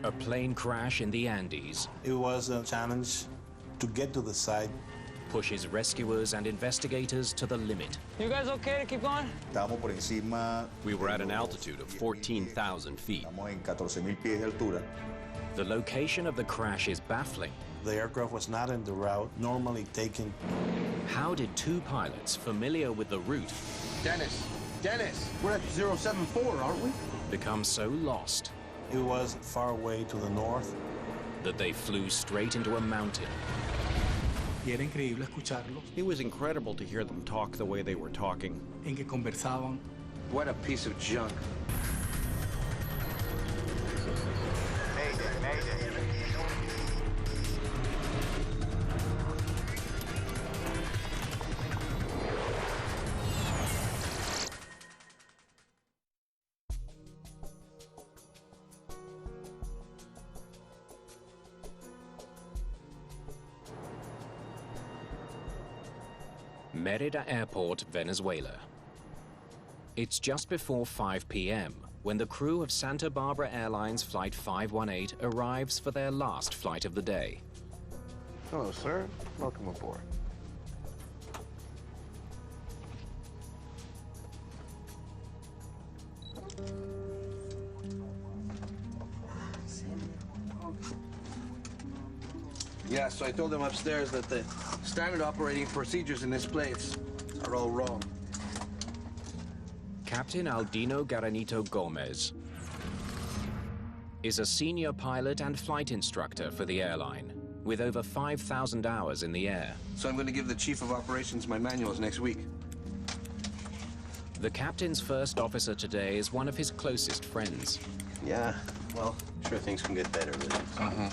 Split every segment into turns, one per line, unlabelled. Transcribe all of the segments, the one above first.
A plane crash in the Andes
It was a challenge to get to the site.
pushes rescuers and investigators to the limit.
You guys okay to keep going?
Estábamos por encima.
We were at an altitude of 14,000 feet.
Estamos en 14,000 pies de altura.
The location of the crash is baffling.
The aircraft was not in the route normally taken.
How did two pilots familiar with the route
Dennis, we're at 074, aren't we?
become so lost
It was far away to the north.
that they flew straight into a mountain?
Y era increíble escucharlos,
It was incredible to hear them talk the way they were talking.
en que conversaban.
What a piece of junk.
Mayday, Mayday.
Mérida Airport, Venezuela. It's just before 5 p.m. when the crew of Santa Barbara Airlines Flight 518 arrives for their last flight of the day.
Hello, sir. Welcome aboard. Yeah, so I told them upstairs that the standard operating procedures in this place are all wrong.
Captain Aldino Garanito Gomez is a senior pilot and flight instructor for the airline, with over 5,000 hours in the air.
So I'm going to give the chief of operations my manuals next week.
The captain's first officer today is one of his closest friends.
Yeah, well, sure things can get better, really.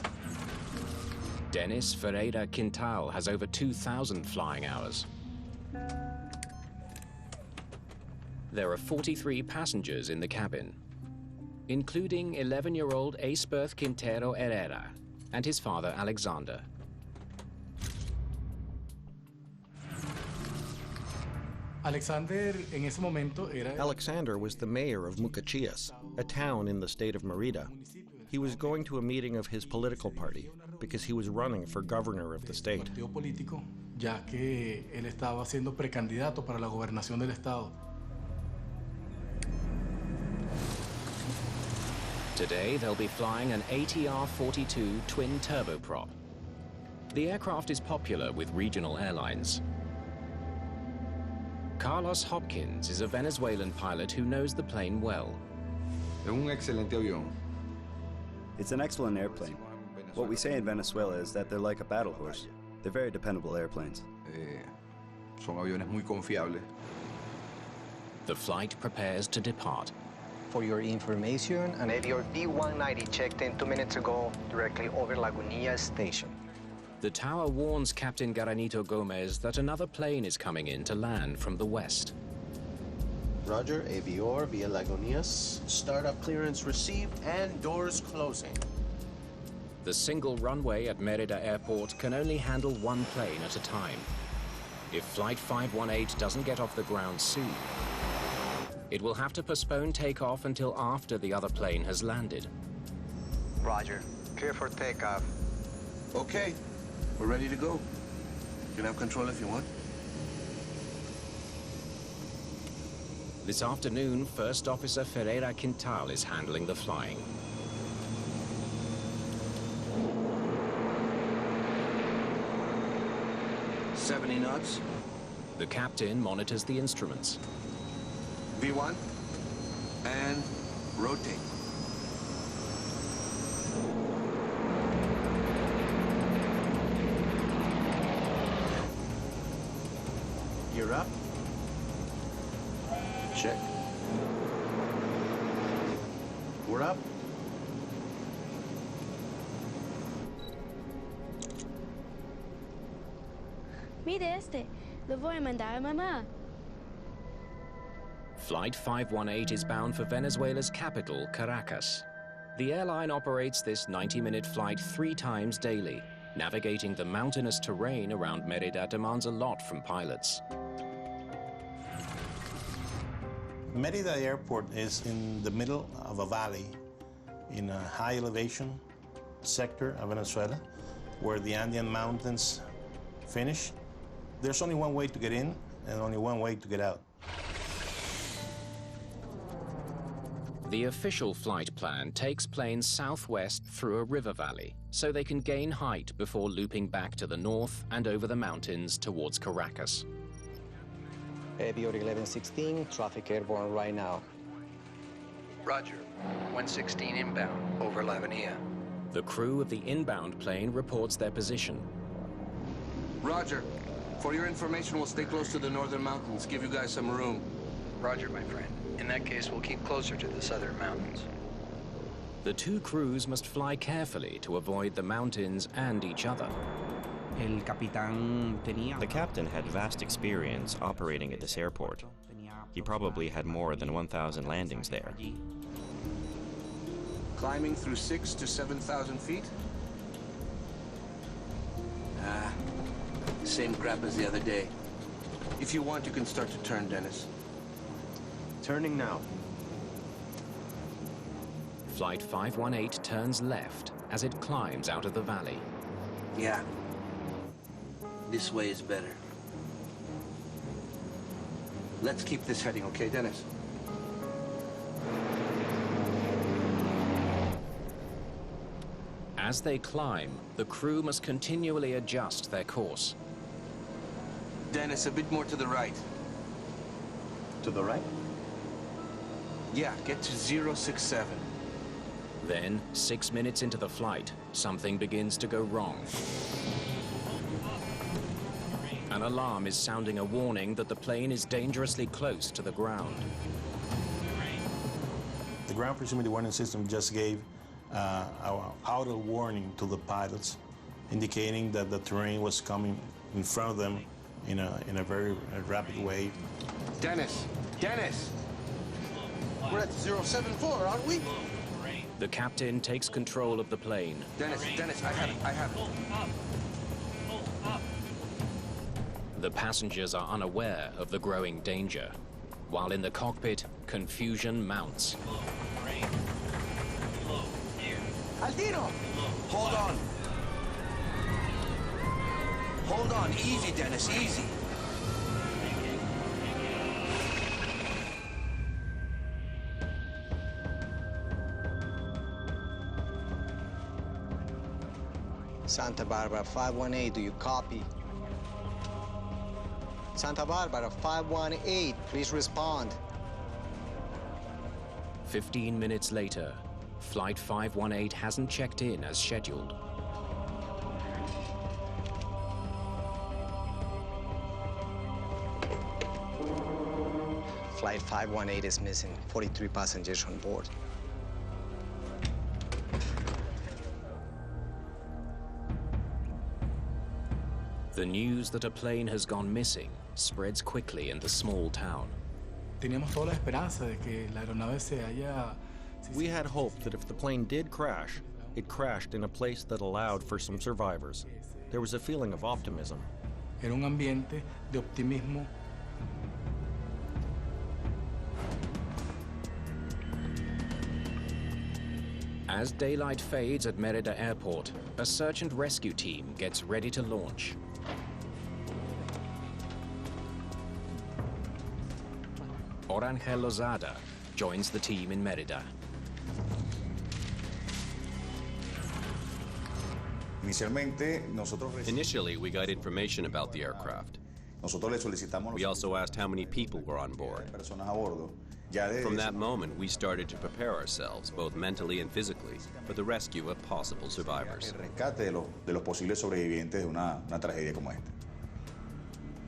Dennis Ferreira Quintal has over 2,000 flying hours. There are 43 passengers in the cabin, including 11-year-old Aisberth Quintero Herrera and his father Alexander.
Alexander, en ese momento, era
Alexander was the mayor of Mucachias, a town in the state of Mérida. He was going to a meeting of his political party because he was running for governor of the state.
partido político, ya que él estaba siendo precandidato para la gobernación del estado.
Today, they'll be flying an ATR-42 twin-turboprop. The aircraft is popular with regional airlines. Carlos Hopkins is a Venezuelan pilot who knows the plane well.
Es un excelente avión.
It's an excellent airplane. What we say in Venezuela is that they're like a battle horse. They're very dependable airplanes.
Son aviones muy confiables.
The flight prepares to depart.
For your information, an Avior D-190 checked in 2 minutes ago directly over Lagunilla Station.
The tower warns Captain Garanito Gomez that another plane is coming in to land from the west.
Roger, Avior via Lagunitas. Startup clearance received and doors closing.
The single runway at Mérida Airport can only handle one plane at a time. If Flight 518 doesn't get off the ground soon, it will have to postpone takeoff until after the other plane has landed.
Roger. Clear for takeoff.
Okay, we're ready to go. You can have control if you want.
This afternoon, First Officer Ferreira Quintal is handling the flying.
$70 knots.
The captain monitors the instruments.
V1. And rotate.
You're up.
Check.
We're up.
Mire este, lo voy a mandar a mamá.
Flight 518 is bound for Venezuela's capital, Caracas. The airline operates this 90-minute flight 3 times daily. Navigating the mountainous terrain around Mérida demands a lot from pilots.
Mérida Airport is in the middle of a valley in a high elevation sector of Venezuela where the Andean mountains finish. There's only one way to get in and only one way to get out.
The official flight plan takes planes southwest through a river valley so they can gain height before looping back to the north and over the mountains towards Caracas.
Avior 1116, traffic airborne right now.
Roger. 116 inbound, over Lavanilla.
The crew of the inbound plane reports their position.
Roger. For your information, we'll stay close to the northern mountains, give you guys some room.
Roger, my friend. In that case, we'll keep closer to the southern mountains.
The two crews must fly carefully to avoid the mountains and each other.
The captain had vast experience operating at this airport. He probably had more than 1,000 landings there.
Climbing through 6,000 to 7,000 feet? Same crap as the other day. If you want, you can start to turn, Dennis.
Turning now.
Flight 518 turns left as it climbs out of the valley.
Yeah. This way is better. Let's keep this heading, okay, Dennis?
As they climb, the crew must continually adjust their course.
Dennis, a bit more to the right.
To the right?
Yeah, get to 067.
Then, 6 minutes into the flight, something begins to go wrong. An alarm is sounding a warning that the plane is dangerously close to the ground.
The ground proximity warning system just gave our auto warning to the pilots, indicating that the terrain was coming in front of them in a very rapid way.
Dennis! Dennis! We're at 074, aren't we?
The captain takes control of the plane.
Dennis, I have it.
The passengers are unaware of the growing danger, while in the cockpit, confusion mounts.
Altino! Hold on. Hold on, easy, Dennis, easy.
Santa Barbara 518, do you copy? Santa Barbara 518, please respond.
15 minutes later, Flight 518 hasn't checked in as scheduled.
Flight 518 is missing, 43 passengers on board.
The news that a plane has gone missing spreads quickly in the small town.
Teníamos toda la esperanza de que la aeronave se haya...
We had hope that if the plane did crash, it crashed in a place that allowed for some survivors. There was a feeling of optimism.
Era un ambiente de optimismo.
As daylight fades at Mérida Airport, a search and rescue team gets ready to launch. Orangel Lozada joins the team in Mérida.
Initially, we got information about the aircraft. We also asked how many people were on board. From that moment, we started to prepare ourselves, both mentally and physically, for the rescue of possible survivors.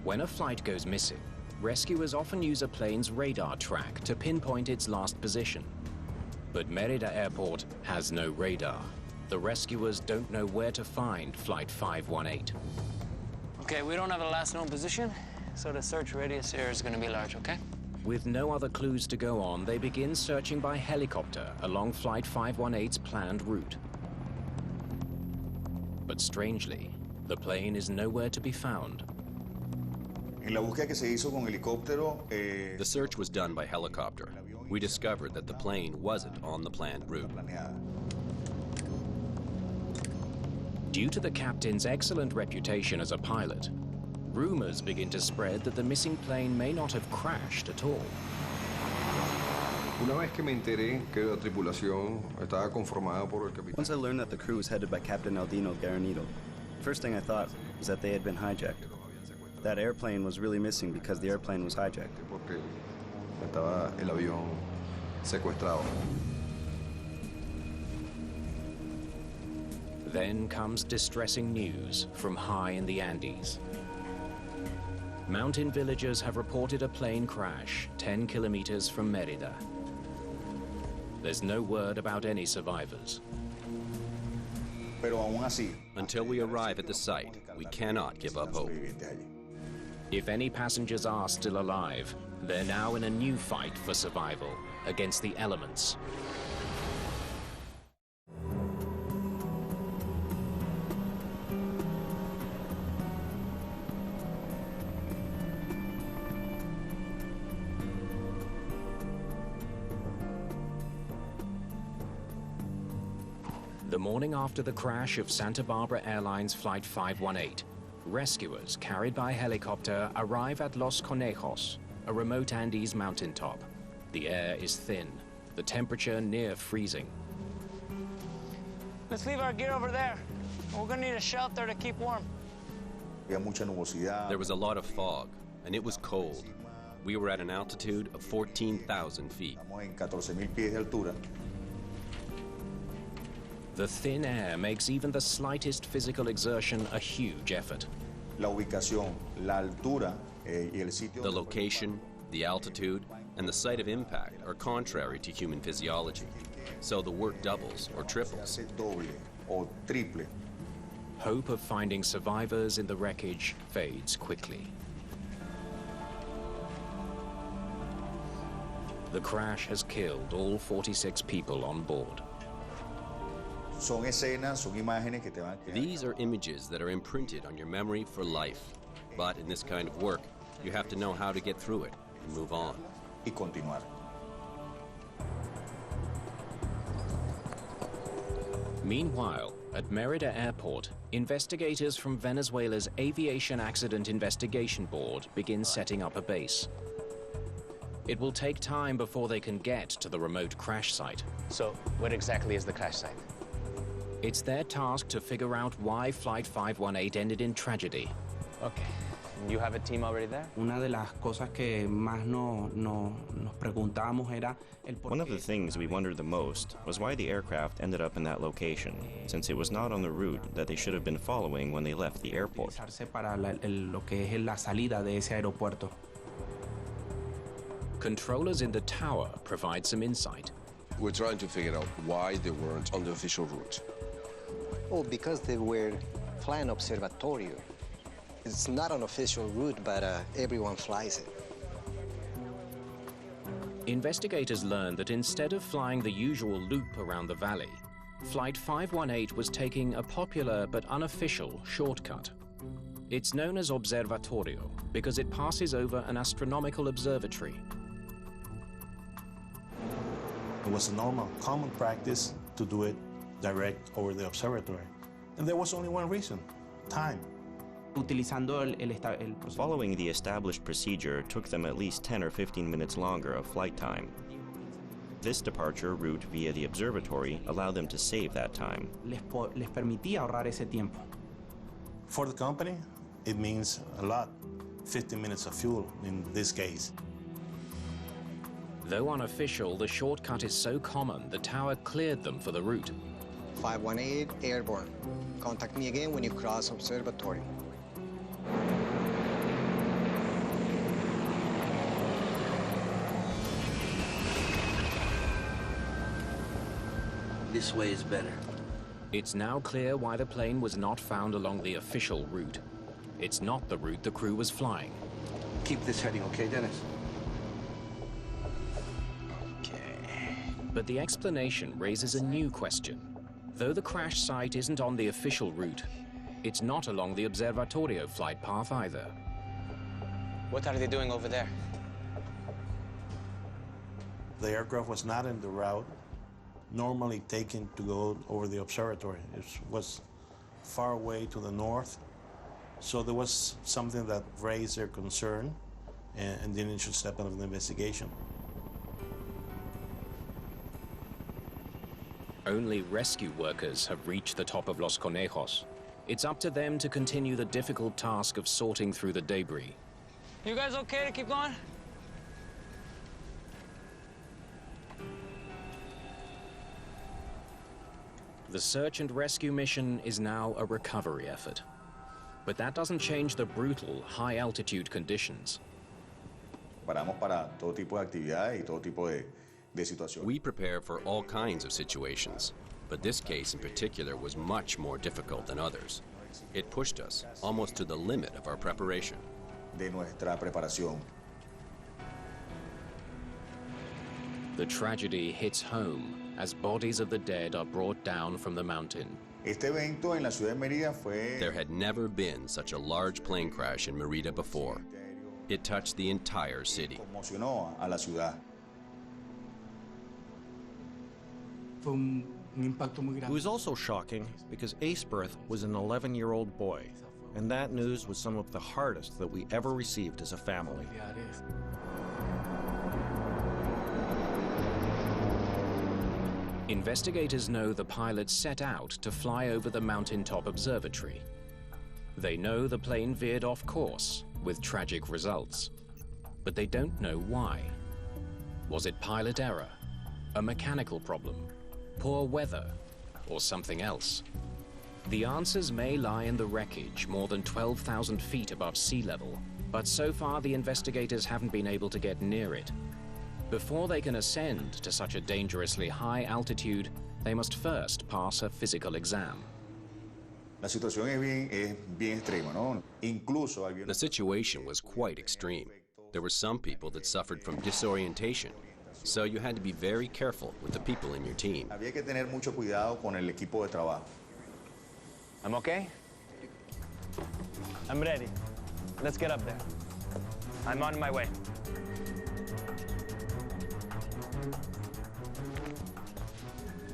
When a flight goes missing, rescuers often use a plane's radar track to pinpoint its last position. But Mérida Airport has no radar. The rescuers don't know where to find Flight 518.
Okay, we don't have a last known position, so the search radius here is going to be large, okay?
With no other clues to go on, they begin searching by helicopter along Flight 518's planned route. But strangely, the plane is nowhere to be found.
The search was done by helicopter. we discovered that the plane wasn't on the planned route.
Due to the captain's excellent reputation as a pilot, rumors begin to spread that the missing plane may not have crashed at all.
Una vez que me enteré que la tripulación estaba conformada por el capitán.
Once I learned that the crew was headed by Captain Aldino Garanido, first thing I thought was that they had been hijacked. That airplane was really missing because the airplane was hijacked.
Porque estaba el avión secuestrado.
Then comes distressing news from high in the Andes. Mountain villagers have reported a plane crash 10 kilometers from Mérida. There's no word about any survivors.
Until we arrive at the site, we cannot give up hope.
If any passengers are still alive, they're now in a new fight for survival against the elements. The morning after the crash of Santa Bárbara Airlines Flight 518, rescuers carried by helicopter arrive at Los Conejos, a remote Andes mountaintop. The air is thin, the temperature near freezing.
Let's leave our gear over there. We're gonna need a shelter to keep warm.
There was a lot of fog, and it was cold. We were at an altitude of 14,000 feet.
The thin air makes even the slightest physical exertion a huge effort.
The location, the altitude, and the site of impact are contrary to human physiology, so the work doubles or triples.
Hope of finding survivors in the wreckage fades quickly. The crash has killed all 46 people on board.
These are images that are imprinted on your memory for life. But in this kind of work, you have to know how to get through it and move on.
Meanwhile, at Mérida Airport, investigators from Venezuela's Aviation Accident Investigation Board begin setting up a base. It will take time before they can get to the remote crash site.
So, what exactly is the crash site?
It's their task to figure out why Flight 518 ended in tragedy.
Okay. You have a team already there?
Una de las cosas que más nos preguntábamos era el por qué.
One of the things we wondered the most was why the aircraft ended up in that location, since it was not on the route that they should have been following when they left the airport.
Para lo que es la salida de ese aeropuerto.
Controllers in the tower provide some insight.
We're trying to figure out why they weren't on the official route.
Oh, because they were flying observatorio. It's not an official route, but everyone flies it.
Investigators learned that instead of flying the usual loop around the valley, Flight 518 was taking a popular but unofficial shortcut. It's known as Observatorio because it passes over an astronomical observatory.
It was a normal, common practice to do it direct over the observatory. And there was only one reason: time.
Following the established procedure took them at least 10 or 15 minutes longer of flight time. This departure route via the observatory allowed them to save that time.
Les permitía ahorrar ese tiempo.
For the company, it means a lot. 15 minutes of fuel in this case.
Though unofficial, the shortcut is so common, the tower cleared them for the route.
518 airborne. Contact me again when you cross observatory.
This way is better.
It's now clear why the plane was not found along the official route. It's not the route the crew was flying.
Keep this heading, okay, Dennis?
But the explanation raises a new question. Though the crash site isn't on the official route, it's not along the Observatorio flight path either.
What are they doing over there?
The aircraft was not in the route normally taken to go over the observatory. It was far away to the north, so there was something that raised their concern and the initial step of the investigation.
Only rescue workers have reached the top of Los Conejos. It's up to them to continue the difficult task of sorting through the debris.
You guys okay to keep going?
The search and rescue mission is now a recovery effort. But that doesn't change the brutal, high-altitude conditions.
Paramos para todo tipo de actividades y todo tipo de situaciones.
We prepare for all kinds of situations, but this case in particular was much more difficult than others. It pushed us almost to the limit of our preparation.
De nuestra preparación.
The tragedy hits home as bodies of the dead are brought down from the mountain.
Este evento en la ciudad de Mérida fue...
There had never been such a large plane crash in Mérida before. It touched the entire city.
Conmocionó a la ciudad.
It was also shocking because Aceberth was an 11-year-old boy, and that news was some of the hardest that we ever received as a family.
Investigators know the pilots set out to fly over the mountaintop observatory. They know the plane veered off course, with tragic results. But they don't know why. Was it pilot error? A mechanical problem? Poor weather? Or something else? The answers may lie in the wreckage more than 12,000 feet above sea level, but so far the investigators haven't been able to get near it. Before they can ascend to such a dangerously high altitude, they must first pass a physical exam.
La situación es bien extrema, ¿no? Incluso
the situation was quite extreme. There were some people that suffered from disorientation, so you had to be very careful with the people in your team.
Había que tener mucho cuidado con el equipo de trabajo.
I'm okay? I'm ready. Let's get up there. I'm on my way.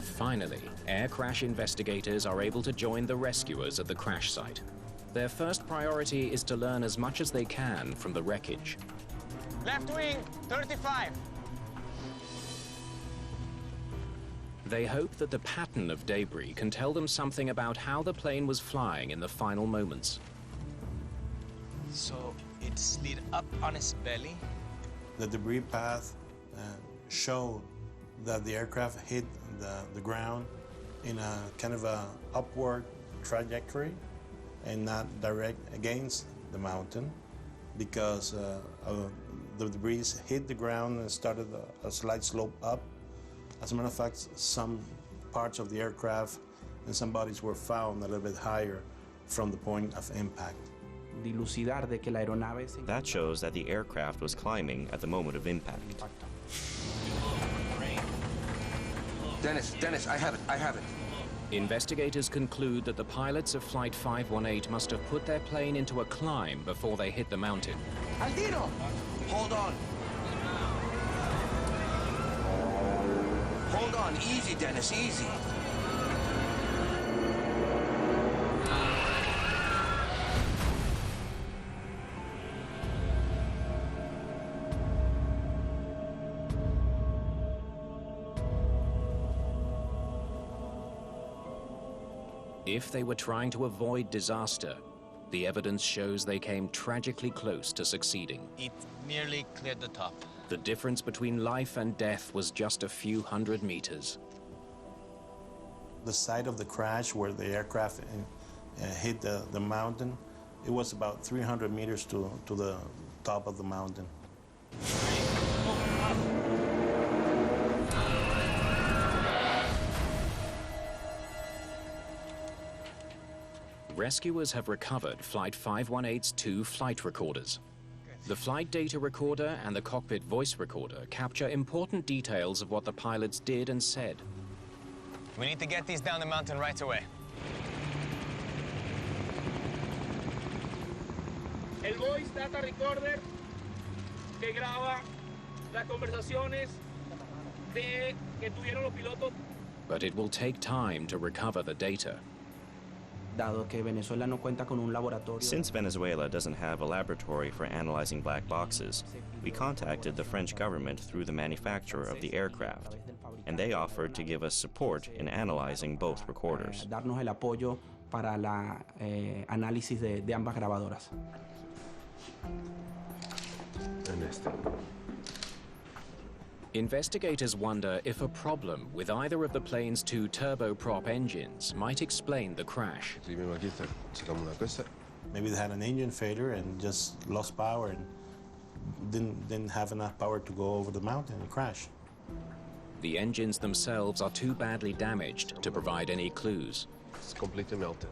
Finally, air crash investigators are able to join the rescuers at the crash site. Their first priority is to learn as much as they can from the wreckage.
Left wing, 35.
They hope that the pattern of debris can tell them something about how the plane was flying in the final moments.
So it slid up on its belly?
The debris path showed that the aircraft hit the ground in a kind of a upward trajectory and not direct against the mountain, because the debris hit the ground and started a slight slope up. As a matter of fact, some parts of the aircraft and some bodies were found a little bit higher from the point of impact.
That shows that the aircraft was climbing at the moment of impact.
Dennis, I have it.
Investigators conclude that the pilots of Flight 518 must have put their plane into a climb before they hit the mountain.
Aldino! Hold on. Hold on, easy, Dennis, easy.
If they were trying to avoid disaster, the evidence shows they came tragically close to succeeding.
It nearly cleared the top.
The difference between life and death was just a few hundred meters.
The site of the crash where the aircraft hit the mountain, it was about 300 meters to the top of the mountain.
Rescuers have recovered Flight 518's 2 flight recorders. The flight data recorder and the cockpit voice recorder capture important details of what the pilots did and said.
We need to get these down the mountain right away.
El voice data recorder que graba las conversaciones
But it will take time to recover the data.
Since Venezuela doesn't have a laboratory for analyzing black boxes, we contacted the French government through the manufacturer of the aircraft, and they offered to give us support in analyzing both recorders.
Darnos el apoyo para la análisis de ambas grabadoras.
Investigators wonder if a problem with either of the plane's two turboprop engines might explain the crash.
Maybe they had an engine failure and just lost power and didn't have enough power to go over the mountain and crash.
The engines themselves are too badly damaged to provide any clues.
It's completely melted.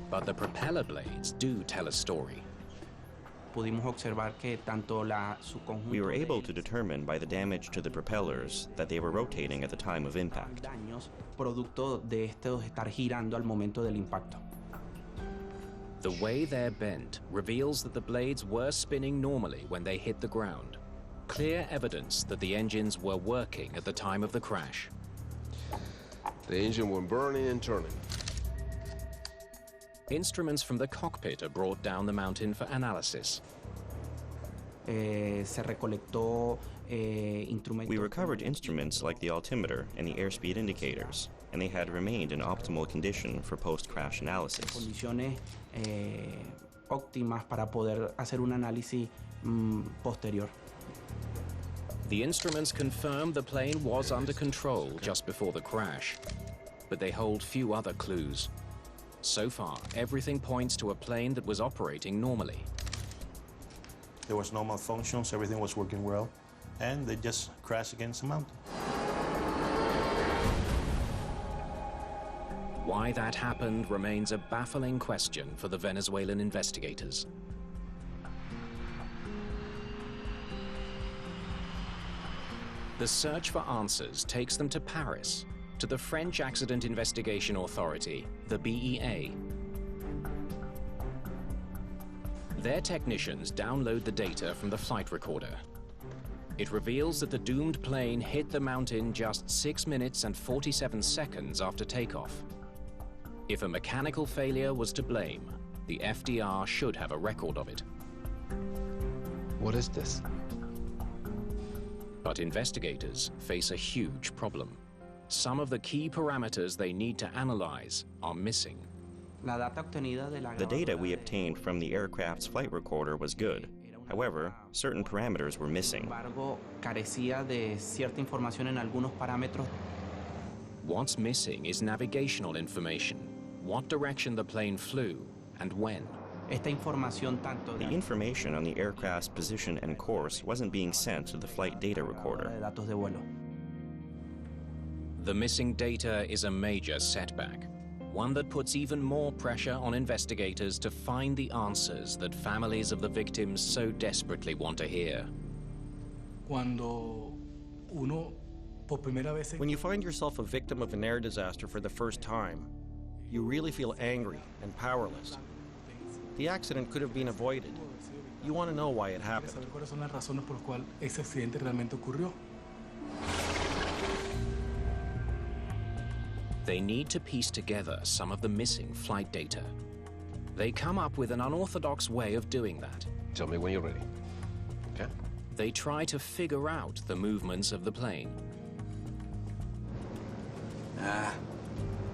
But the propeller blades do tell a story.
We were able to determine by the damage to the propellers that they were rotating at the time of impact.
Producto de estos estar girando al momento del impacto.
The way they're bent reveals that the blades were spinning normally when they hit the ground. Clear evidence that the engines were working at the time of the crash.
The engine went burning and turning.
Instruments from the cockpit are brought down the mountain for analysis.
Se recolectó instrumentos.
We recovered instruments like the altimeter and the airspeed indicators, and they had remained in optimal condition for post-crash analysis.
Condiciones óptimas para poder hacer un análisis posterior.
The instruments confirm the plane was under control just before the crash, but they hold few other clues. So far, everything points to a plane that was operating normally.
There was no malfunctions, everything was working well, and they just crashed against the mountain.
Why that happened remains a baffling question for the Venezuelan investigators. The search for answers takes them to Paris, to the French Accident Investigation Authority, the BEA. Their technicians download the data from the flight recorder. It reveals that the doomed plane hit the mountain just 6 minutes and 47 seconds after takeoff. If a mechanical failure was to blame, the FDR should have a record of it.
What is this?
But investigators face a huge problem. Some of the key parameters they need to analyze are missing.
The data we obtained from the aircraft's flight recorder was good. However, certain parameters were missing.
What's missing is navigational information, what direction the plane flew and when.
The information on the aircraft's position and course wasn't being sent to the flight data recorder.
The missing data is a major setback, one that puts even more pressure on investigators to find the answers that families of the victims so desperately want to hear.
When you find yourself a victim of an air disaster for the first time, you really feel angry and powerless. The accident could have been avoided. You want to know why it happened.
They need to piece together some of the missing flight data. They come up with an unorthodox way of doing that.
Tell me when you're ready. Okay?
They try to figure out the movements of the plane.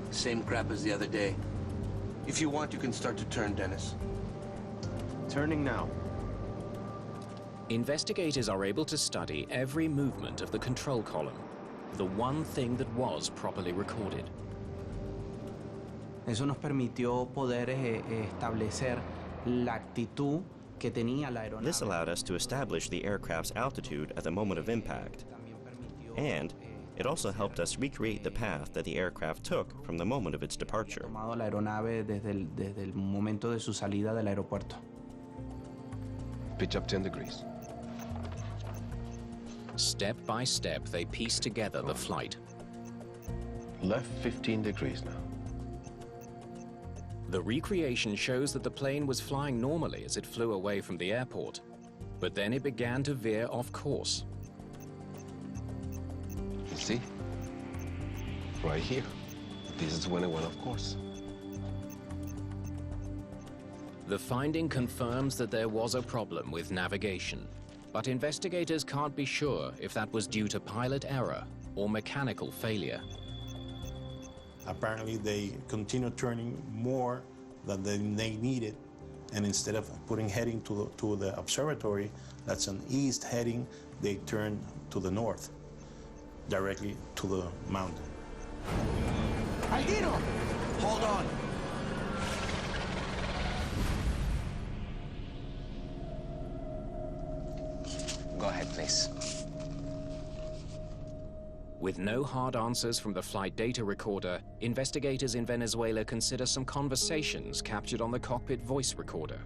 Same crap as the other day. If you want, you can start to turn, Dennis.
Turning now.
Investigators are able to study every movement of the control column, the one thing that was properly recorded.
Eso nos permitió poder establecer la actitud que tenía la aeronave.
This allowed us to establish the aircraft's altitude at the moment of impact, and it also helped us recreate the path that the aircraft took from the moment of its departure.
Tomado la aeronave desde el momento de su salida del aeropuerto.
Pitch up 10 degrees.
Step by step, they piece together the flight.
Left 15 degrees now.
The recreation shows that the plane was flying normally as it flew away from the airport, but then it began to veer off course.
Right here. This is when it went off course.
The finding confirms that there was a problem with navigation, but investigators can't be sure if that was due to pilot error or mechanical failure.
Apparently, they continued turning more than they needed, and instead of putting heading to the observatory, that's an east heading, they turned to the north, directly to the mountain.
Aldino! Hold on!
Go ahead, please.
With no hard answers from the flight data recorder, investigators in Venezuela consider some conversations captured on the cockpit voice recorder.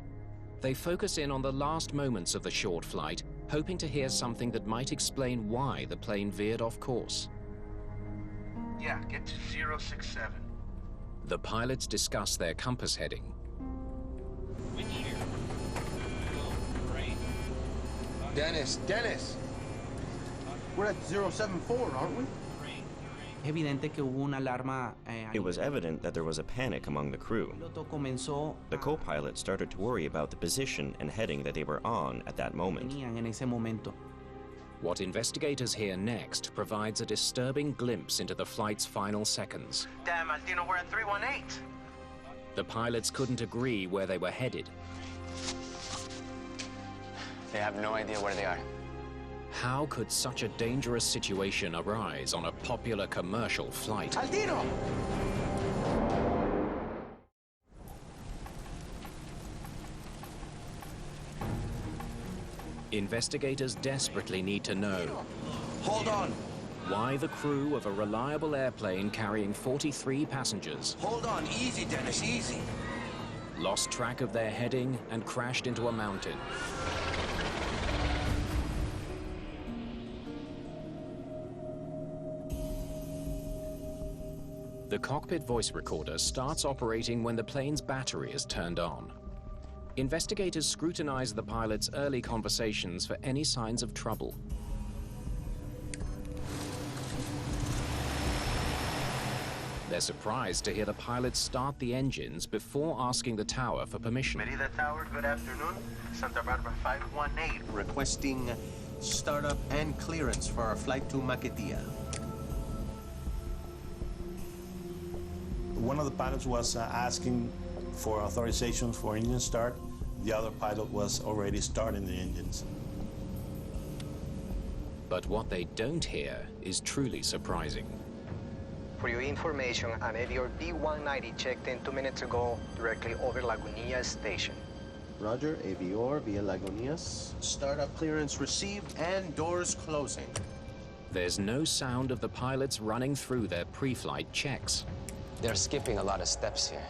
They focus in on the last moments of the short flight, hoping to hear something that might explain why the plane veered off course.
Yeah, get to 067.
The pilots discuss their compass heading.
Dennis! We're at 074, aren't we?
Es evidente que hubo una alarma.
It was evident that there was a panic among the crew. The co-pilot started to worry about the position and heading that they were on at that moment.
En ese momento.
What investigators hear next provides a disturbing glimpse into the flight's final seconds.
Damn, Aldino, we're at 318.
The pilots couldn't agree where they were headed.
They have no idea where they are.
How could such a dangerous situation arise on a popular commercial flight?
Aldino!
Investigators desperately need to know.
Hold on!
Why the crew of a reliable airplane carrying 43 passengers
Hold on, easy, Dennis, easy.
lost track of their heading and crashed into a mountain. The cockpit voice recorder starts operating when the plane's battery is turned on. Investigators scrutinize the pilot's early conversations for any signs of trouble. They're surprised to hear the pilot start the engines before asking the tower for permission.
Mérida Tower, good afternoon. Santa Bárbara 518, requesting startup and clearance for our flight to Maquetía.
One of the pilots was asking for authorizations for engine start. The other pilot was already starting the engines.
But what they don't hear is truly surprising.
For your information, an Avior B-190 checked in 2 minutes ago directly over Lagunilla Station.
Roger, Avior via Lagunitas. Startup clearance received and doors closing.
There's no sound of the pilots running through their pre-flight checks.
They're skipping a lot of steps here.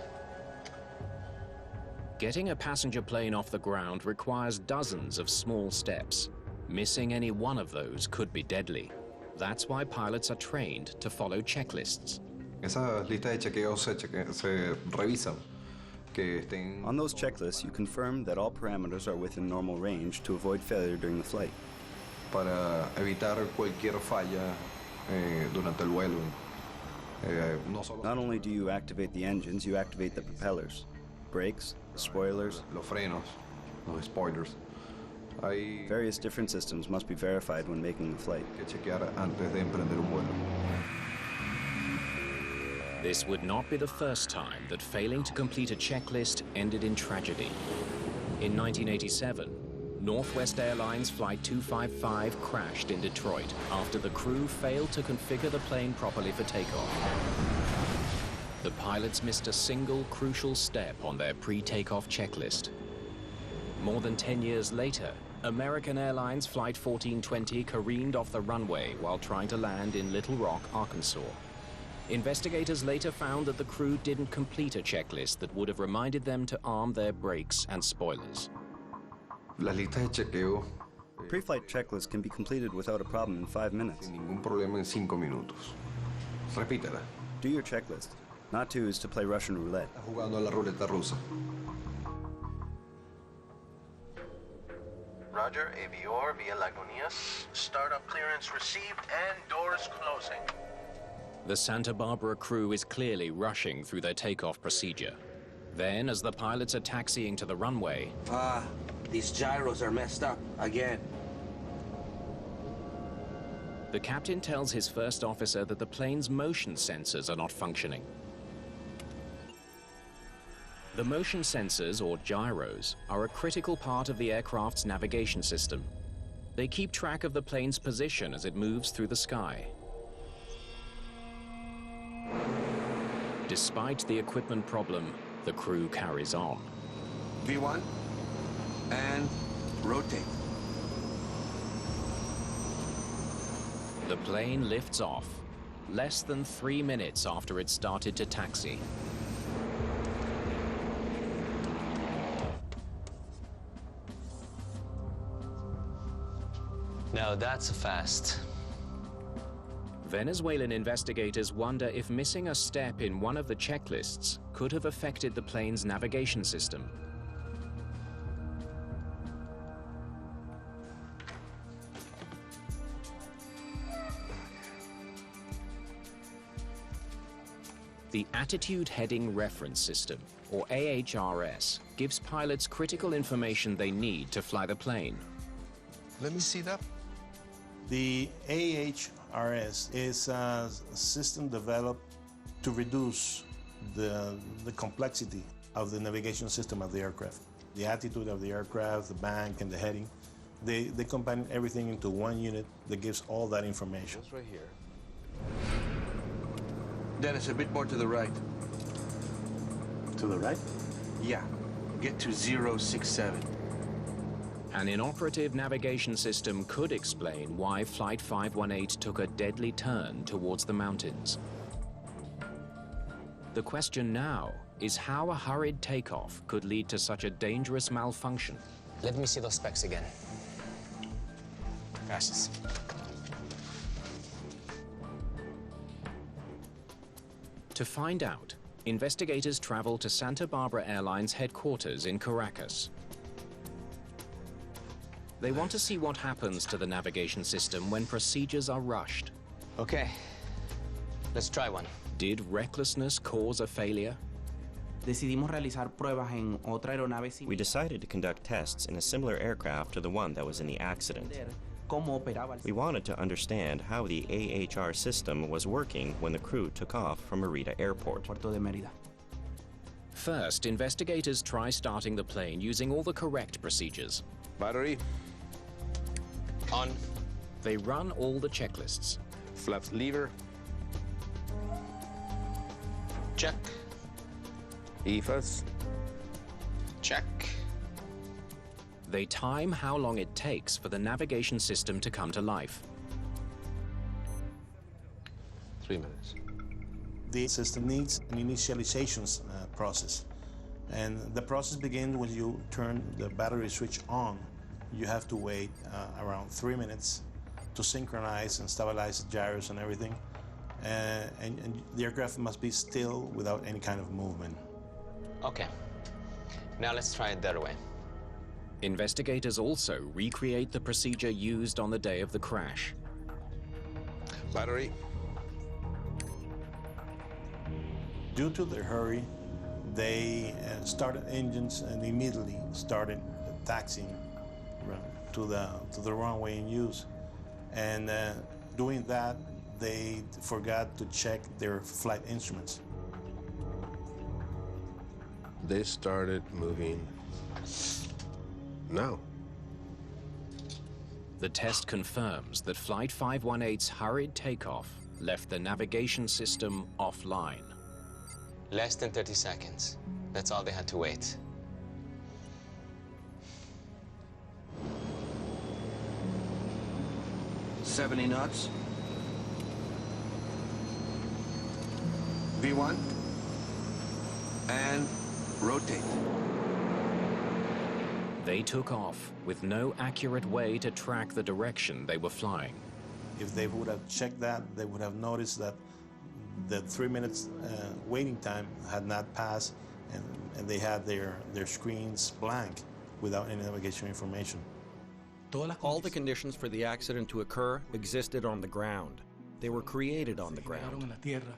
Getting a passenger plane off the ground requires dozens of small steps. Missing any one of those could be deadly. That's why pilots are trained to follow checklists.
Esa lista de chequeo se revisan.
On those checklists, you confirm that all parameters are within normal range to avoid failure during the flight.
Para evitar cualquier falla durante el vuelo.
Not only do you activate the engines, you activate the propellers, brakes, spoilers,
los frenos, los spoilers.
Various different systems must be verified when making the flight.
Que chequear antes de emprender un vuelo.
This would not be the first time that failing to complete a checklist ended in tragedy. In 1987, Northwest Airlines Flight 255 crashed in Detroit after the crew failed to configure the plane properly for takeoff. The pilots missed a single crucial step on their pre-takeoff checklist. More than 10 years later, American Airlines Flight 1420 careened off the runway while trying to land in Little Rock, Arkansas. Investigators later found that the crew didn't complete a checklist that would have reminded them to arm their brakes and spoilers.
Las listas de chequeo.
Pre-flight checklists can be completed without a problem in 5 minutes.
Sin ningún problema en 5 minutos. Repítela.
Do your checklist. Not to is to play Russian roulette.
Está jugando a la ruleta rusa.
Roger, Avior via Lagunitas. Startup clearance received and doors closing.
The Santa Barbara crew is clearly rushing through their takeoff procedure. Then, as the pilots are taxiing to the runway...
These gyros are messed up again.
The captain tells his first officer that the plane's motion sensors are not functioning. The motion sensors, or gyros, are a critical part of the aircraft's navigation system. They keep track of the plane's position as it moves through the sky. Despite the equipment problem, the crew carries on.
V1, and rotate.
The plane lifts off, less than 3 minutes after it started to taxi.
Now that's fast.
Venezuelan investigators wonder if missing a step in one of the checklists could have affected the plane's navigation system. The Attitude Heading Reference System, or AHRS, gives pilots critical information they need to fly the plane.
Let me see that.
The AHRS is a system developed to reduce the complexity of the navigation system of the aircraft. The attitude of the aircraft, the bank, and the heading, they combine everything into one unit that gives all that information.
That's right here. Dennis, a bit more to the right.
To the right?
Yeah. Get to 067.
An inoperative navigation system could explain why Flight 518 took a deadly turn towards the mountains. The question now is how a hurried takeoff could lead to such a dangerous malfunction.
Let me see those specs again. Gracias.
To find out, investigators travel to Santa Barbara Airlines headquarters in Caracas. They want to see what happens to the navigation system when procedures are rushed.
Okay, let's try one.
Did recklessness cause a failure?
Decidimos realizar pruebas en otra aeronave similar.
We decided to conduct tests in a similar aircraft to the one that was in the accident. We wanted to understand how the AHR system was working when the crew took off from Mérida Airport.
First, investigators try starting the plane using all the correct procedures.
Battery.
On.
They run all the checklists.
Flaps lever.
Check.
EFAS.
Check.
They time how long it takes for the navigation system to come to life.
3 minutes.
The system needs an initialization process. And the process begins when you turn the battery switch on. You have to wait around 3 minutes to synchronize and stabilize the gyros and everything. And the aircraft must be still without any kind of movement.
Okay. Now let's try it that way.
Investigators also recreate the procedure used on the day of the crash.
Battery.
Due to their hurry, they started engines and immediately started taxiing to the runway in use. And doing that, they forgot to check their flight instruments.
They started moving now.
The test confirms that Flight 518's hurried takeoff left the navigation system offline.
Less than 30 seconds. That's all they had to wait.
$70 knots. V1. And rotate.
They took off with no accurate way to track the direction they were flying.
If they would have checked that, they would have noticed that the 3 minutes waiting time had not passed, and they had their screens blank without any navigation information.
All the conditions for the accident to occur existed on the ground. They were created on the ground.
En la tierra.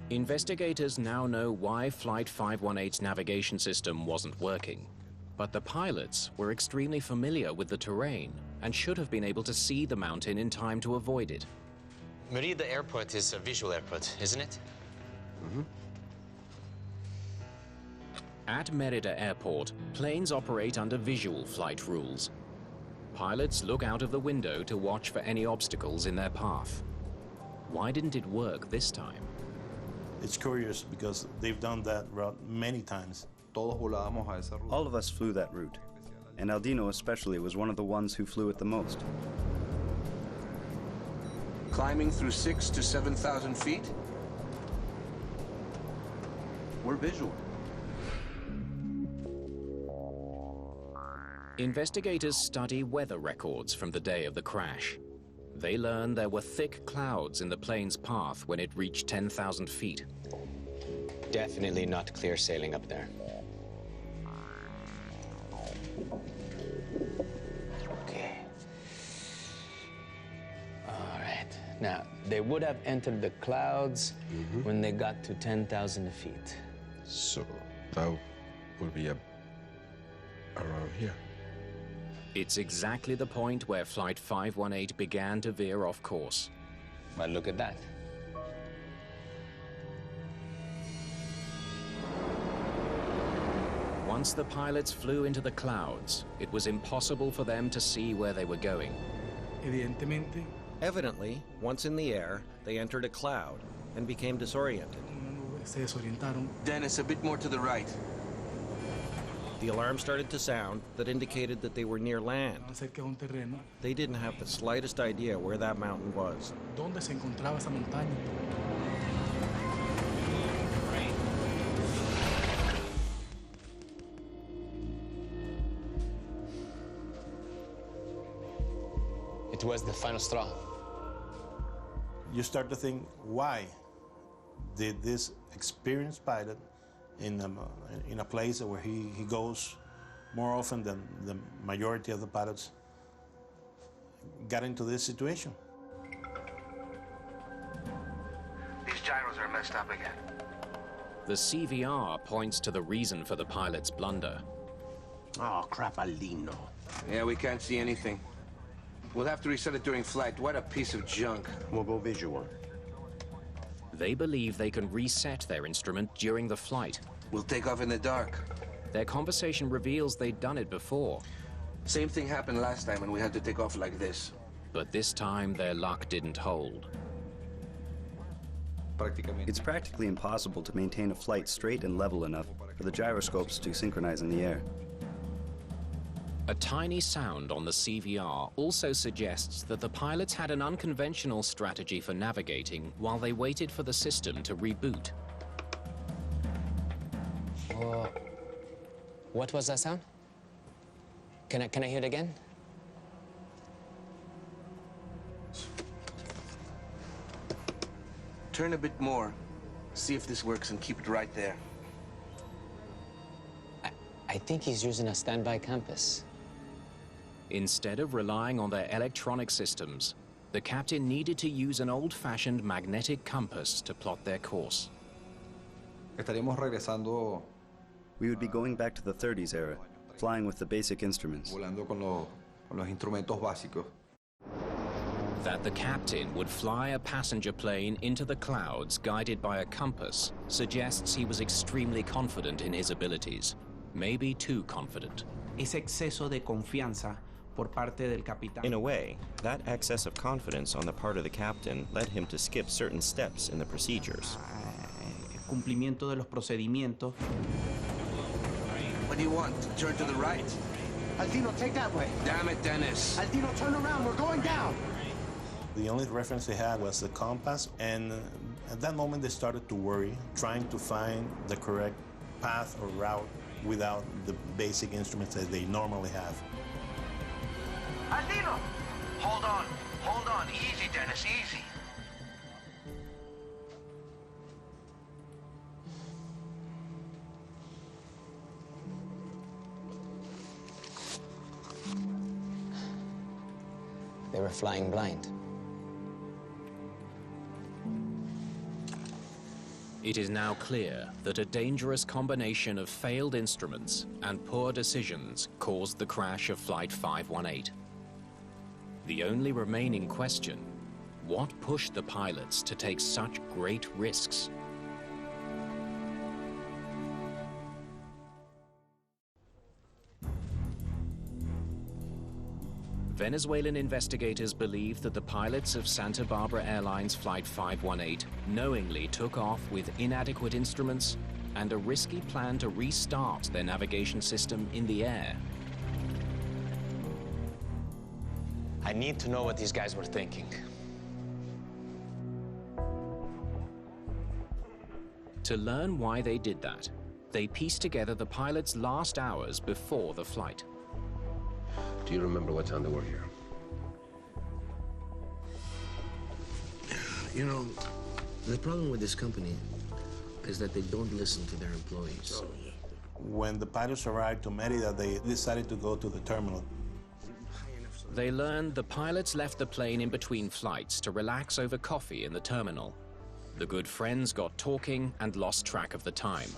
Investigators now know why Flight 518's navigation system wasn't working. But the pilots were extremely familiar with the terrain and should have been able to see the mountain in time to avoid it.
Mérida Airport is a visual airport, isn't it?
Mm-hmm. At Mérida Airport, planes operate under visual flight rules. Pilots look out of the window to watch for any obstacles in their path. Why didn't it work this time?
It's curious because they've done that route many times.
All of us flew that route, and Aldino especially was one of the ones who flew it the most.
Climbing through 6,000 to 7,000 feet? We're visual.
Investigators study weather records from the day of the crash. They learn there were thick clouds in the plane's path when it reached 10,000 feet.
Definitely not clear sailing up there. Okay. All right. Now, they would have entered the clouds when they got to 10,000 feet.
So that would be around here.
It's exactly the point where Flight 518 began to veer off course.
But look at that.
Once the pilots flew into the clouds, it was impossible for them to see where they were going.
Evidently, once in the air, they entered a cloud and became disoriented.
Dennis, a bit more to the right.
The alarm started to sound that indicated that they were near land. They didn't have the slightest idea where that mountain was.
¿Dónde se encontraba esa montaña?
It was the final straw.
You start to think, why did this experienced pilot in a place where he goes more often than the majority of the pilots got into this situation?
These gyros are messed up again.
The CVR points to the reason for the pilot's blunder.
Oh, crap, Aldino.
Yeah, we can't see anything. We'll have to reset it during flight. What a piece of junk.
We'll go visual.
They believe they can reset their instrument during the flight.
We'll take off in the dark.
Their conversation reveals they'd done it before.
Same thing happened last time when we had to take off like this.
But this time, their luck didn't hold.
It's practically impossible to maintain a flight straight and level enough for the gyroscopes to synchronize in the air.
A tiny sound on the CVR also suggests that the pilots had an unconventional strategy for navigating while they waited for the system to reboot.
What was that sound? Can I hear it again?
Turn a bit more. See if this works and keep it right there.
I think he's using a standby compass.
Instead of relying on their electronic systems, the captain needed to use an old-fashioned magnetic compass to plot their course.
We would be going back to the 30s era, flying with the basic instruments.
That the captain would fly a passenger plane into the clouds guided by a compass suggests he was extremely confident in his abilities. Maybe too confident.
Ese exceso de confianza por parte del capitán.
In a way, that excess of confidence on the part of the captain led him to skip certain steps in the procedures.
Cumplimiento de los procedimientos.
What do you want? Turn to the right?
Aldino, take that way.
Damn it, Dennis.
Aldino, turn around. We're going down.
The only reference they had was the compass, and at that moment they started to worry, trying to find the correct path or route without the basic instruments that they normally have.
Aldino! Hold on. Easy, Dennis, easy.
They were flying blind.
It is now clear that a dangerous combination of failed instruments and poor decisions caused the crash of Flight 518. The only remaining question: what pushed the pilots to take such great risks? Venezuelan investigators believe that the pilots of Santa Barbara Airlines Flight 518 knowingly took off with inadequate instruments and a risky plan to restart their navigation system in the air.
I need to know what these guys were thinking.
To learn why they did that, they pieced together the pilots' last hours before the flight.
Do you remember what time they were here?
You know, the problem with this company is that they don't listen to their employees.
When the pilots arrived to Mérida, they decided to go to the terminal.
They learned the pilots left the plane in between flights to relax over coffee in the terminal. The good friends got talking and lost track of the time.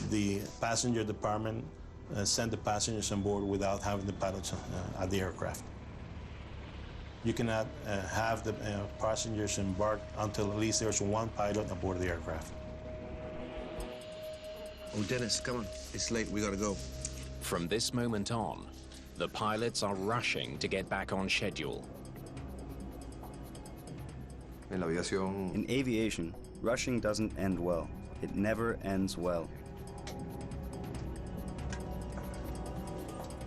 The passenger department sent the passengers on board without having the pilots at the aircraft. You cannot have the passengers embark until at least there's one pilot aboard the aircraft.
Oh, Dennis, come on. It's late. We gotta go.
From this moment on, the pilots are rushing to get back on schedule.
In aviation, rushing doesn't end well. It never ends well.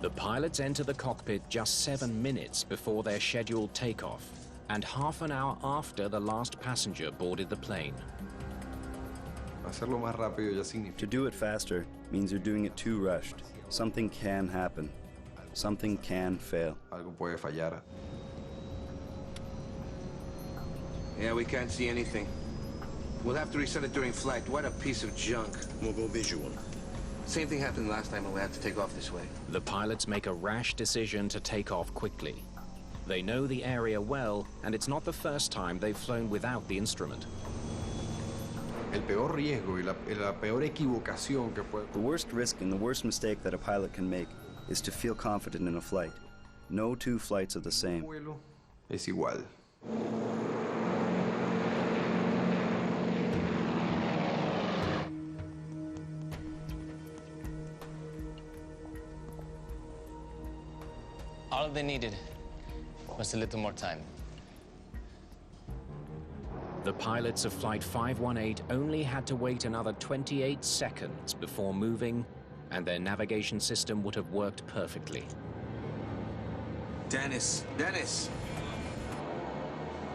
The pilots enter the cockpit just 7 minutes before their scheduled takeoff, and half an hour after the last passenger boarded the plane.
To do it faster means you're doing it too rushed. Something can happen. Something can fail.
Yeah, we can't see anything. We'll have to reset it during flight. What a piece of junk.
We'll go visual.
Same thing happened last time when we had to take off this way.
The pilots make a rash decision to take off quickly. They know the area well, and it's not the first time they've flown without the instrument.
The worst risk and the worst mistake that a pilot can make is to feel confident in a flight. No two flights are the same.
Es igual.
All they needed was a little more time.
The pilots of Flight 518 only had to wait another 28 seconds before moving, and their navigation system would have worked perfectly.
Dennis!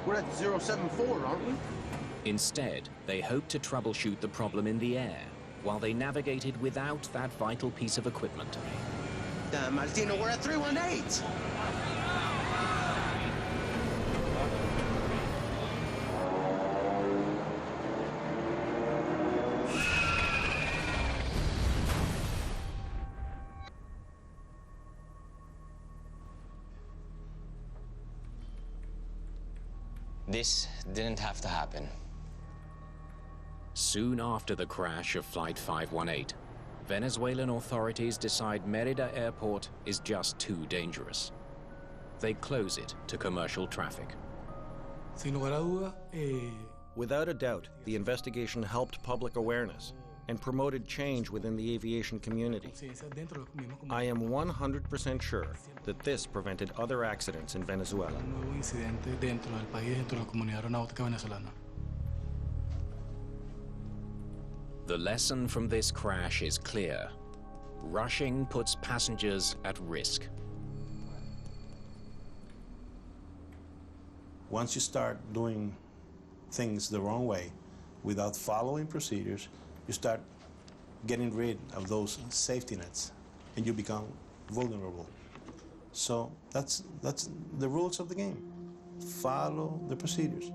We're at 074, aren't we?
Instead, they hoped to troubleshoot the problem in the air, while they navigated without that vital piece of equipment.
Damn, Martino, we're at 318!
This didn't have to happen.
Soon after the crash of Flight 518, Venezuelan authorities decide Mérida Airport is just too dangerous. They close it to commercial traffic.
Without a doubt, the investigation helped public awareness and promoted change within the aviation community. I am 100% sure that this prevented other accidents in Venezuela.
The lesson from this crash is clear. Rushing puts passengers at risk.
Once you start doing things the wrong way, without following procedures, you start getting rid of those safety nets, and you become vulnerable. So that's the rules of the game. Follow the procedures.